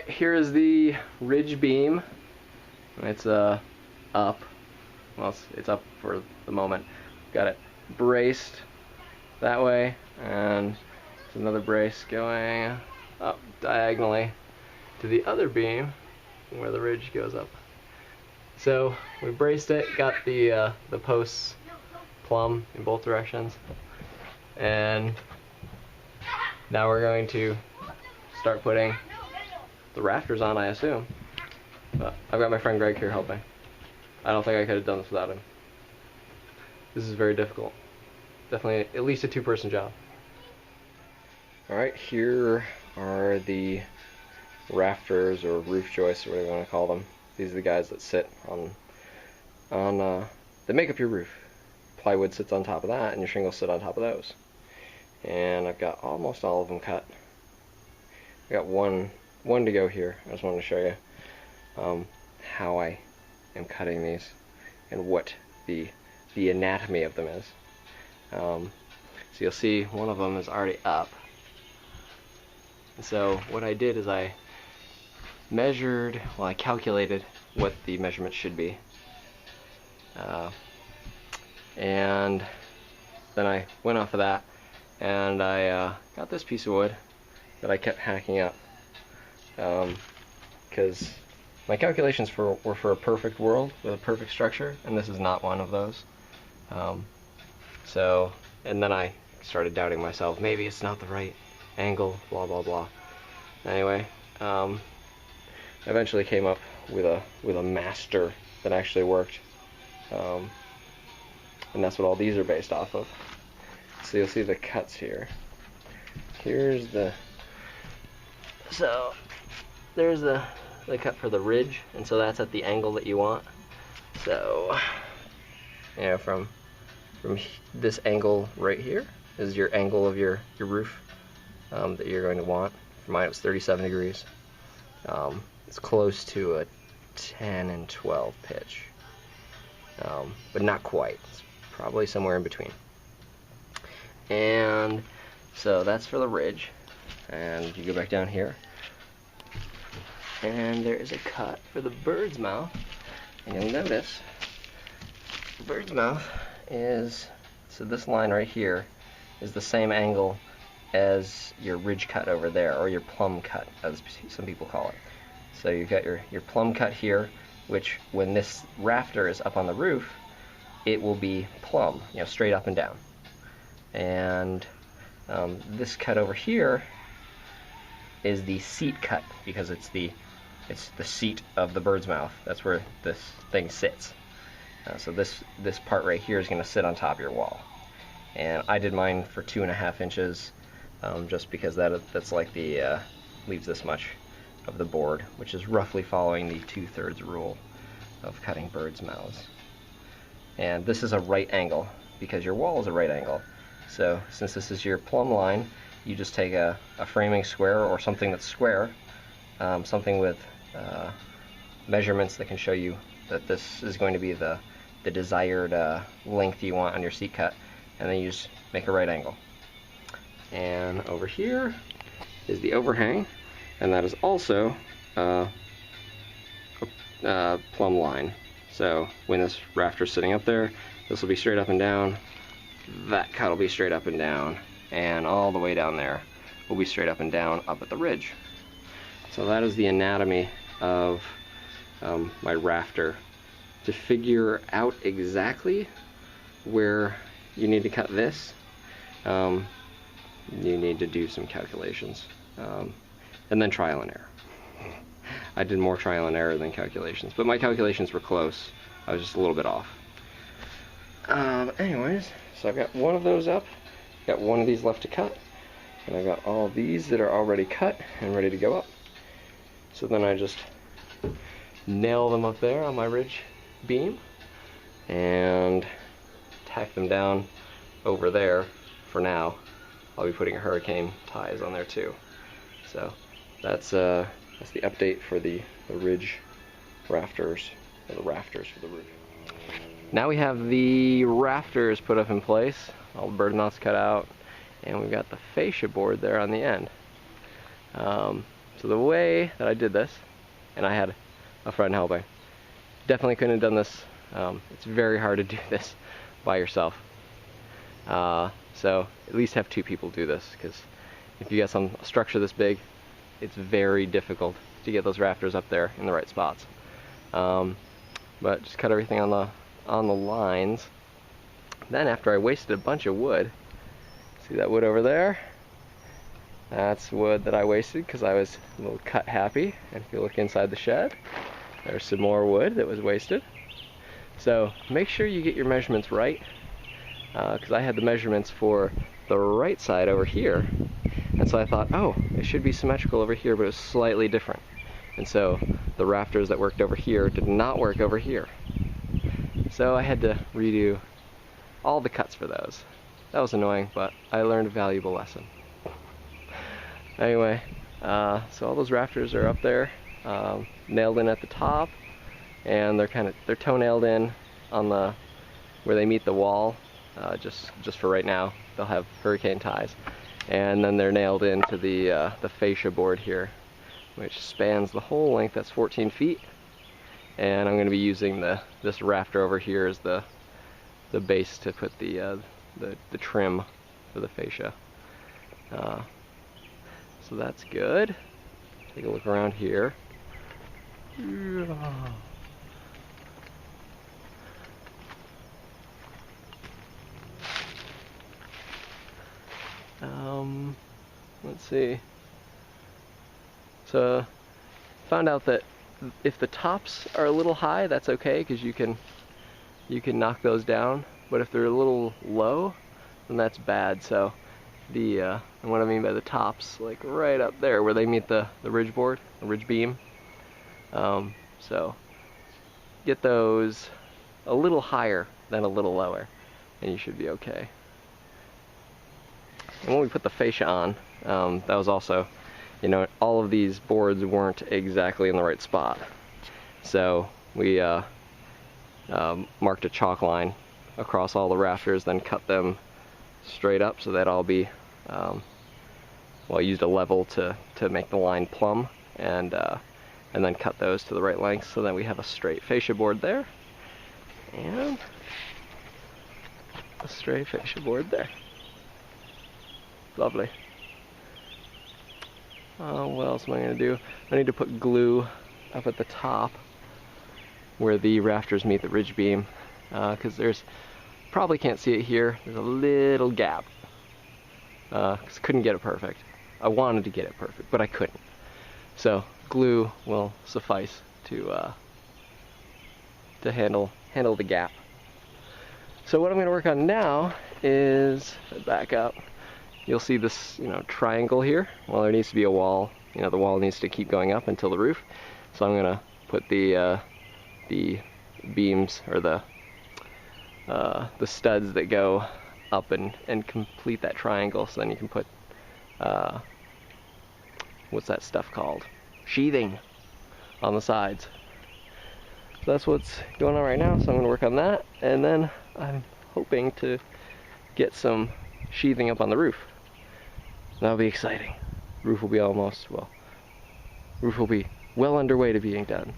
Alright, here is the ridge beam. It's up. Well, it's up for the moment. Got it braced that way, and there's another brace going up diagonally to the other beam where the ridge goes up. So we braced it, got the posts plumb in both directions, and now we're going to start putting the rafters on, I assume. But I've got my friend Greg here helping. I don't think I could have done this without him. This is very difficult. Definitely at least a two-person job. Alright, here are the rafters or roof joists, or whatever you want to call them. These are the guys that sit on that make up your roof. Plywood sits on top of that, and your shingles sit on top of those. And I've got almost all of them cut. I got one to go here. I just wanted to show you how I am cutting these and what the anatomy of them is. So you'll see one of them is already up. And so what I did is I measured, well, I calculated what the measurement should be, and then I went off of that, and I got this piece of wood that I kept hacking up, because my calculations were for a perfect world with a perfect structure, and this is not one of those. And then I started doubting myself. Maybe it's not the right angle, blah blah blah. Anyway, I eventually came up with a master that actually worked, and that's what all these are based off of. So you'll see the cuts here. Here's there's the cut for the ridge, and so that's at the angle that you want. So, you know, from this angle right here is your angle of your roof that you're going to want. For mine it was 37 degrees. It's close to a 10 and 12 pitch, but not quite. It's probably somewhere in between. And so that's for the ridge, and you go back down here, and there is a cut for the bird's mouth, and you'll notice the bird's mouth is, so this line right here is the same angle as your ridge cut over there, or your plumb cut, as some people call it. So you've got your plumb cut here, which when this rafter is up on the roof, it will be plumb, you know, straight up and down. And this cut over here is the seat cut, because it's the seat of the bird's mouth. That's where this thing sits. So this part right here is going to sit on top of your wall. And I did mine for 2.5 inches, just because that's like the leaves this much of the board, which is roughly following the 2/3 rule of cutting birds' mouths. And this is a right angle because your wall is a right angle. So since this is your plumb line, you just take a framing square or something that's square, something with measurements that can show you that this is going to be the desired length you want on your seat cut, and then you just make a right angle. And over here is the overhang, and that is also a plumb line. So when this rafter's sitting up there, this will be straight up and down, that cut will be straight up and down, and all the way down there will be straight up and down up at the ridge. So that is the anatomy of my rafter. To figure out exactly where you need to cut this, you need to do some calculations, and then trial and error. I did more trial and error than calculations, but my calculations were close. I was just a little bit off. Anyways, so I've got one of those up, got one of these left to cut, and I've got all these that are already cut and ready to go up. So then I just nail them up there on my ridge beam and tack them down over there for now. I'll be putting hurricane ties on there too. So that's the update for the ridge rafters, or the rafters for the roof. Now we have the rafters put up in place, all the bird mouths cut out, and we've got the fascia board there on the end. So So the way that I did this, and I had a friend helping, definitely couldn't have done this. It's very hard to do this by yourself. So at least have two people do this, because if you got some structure this big, it's very difficult to get those rafters up there in the right spots. But just cut everything on the lines. Then after I wasted a bunch of wood, see that wood over there? That's wood that I wasted because I was a little cut happy. And if you look inside the shed, there's some more wood that was wasted. So make sure you get your measurements right, because I had the measurements for the right side over here, and so I thought, oh, it should be symmetrical over here, but it was slightly different. And so the rafters that worked over here did not work over here. So I had to redo all the cuts for those. That was annoying, but I learned a valuable lesson. Anyway, so all those rafters are up there, nailed in at the top, and they're toe nailed in on where they meet the wall. Just for right now, they'll have hurricane ties, and then they're nailed into the fascia board here, which spans the whole length. That's 14 feet, and I'm going to be using this rafter over here as the base to put the trim for the fascia. So that's good. Take a look around here. Let's see. So, found out that if the tops are a little high, that's okay, because you can knock those down. But if they're a little low, then that's bad. So, and what I mean by the tops, like right up there where they meet the ridge board, the ridge beam. So, get those a little higher than a little lower, and you should be okay. And when we put the fascia on, that was also, all of these boards weren't exactly in the right spot. So we marked a chalk line across all the rafters, then cut them straight up so they'd all be, I used a level to make the line plumb, and then cut those to the right length, so then we have a straight fascia board there, and a straight fascia board there. Lovely. What else am I going to do? I need to put glue up at the top where the rafters meet the ridge beam, because probably can't see it here, there's a little gap, because I couldn't get it perfect. I wanted to get it perfect, but I couldn't. So glue will suffice to handle the gap. So what I'm going to work on now is, back up, you'll see this, triangle here. Well, there needs to be a wall. The wall needs to keep going up until the roof. So I'm going to put the beams, or the studs that go up and complete that triangle. So then you can put, what's that stuff called? Sheathing on the sides. So that's what's going on right now. So I'm going to work on that, and then I'm hoping to get some sheathing up on the roof. That'll be exciting. Roof will be well underway to being done.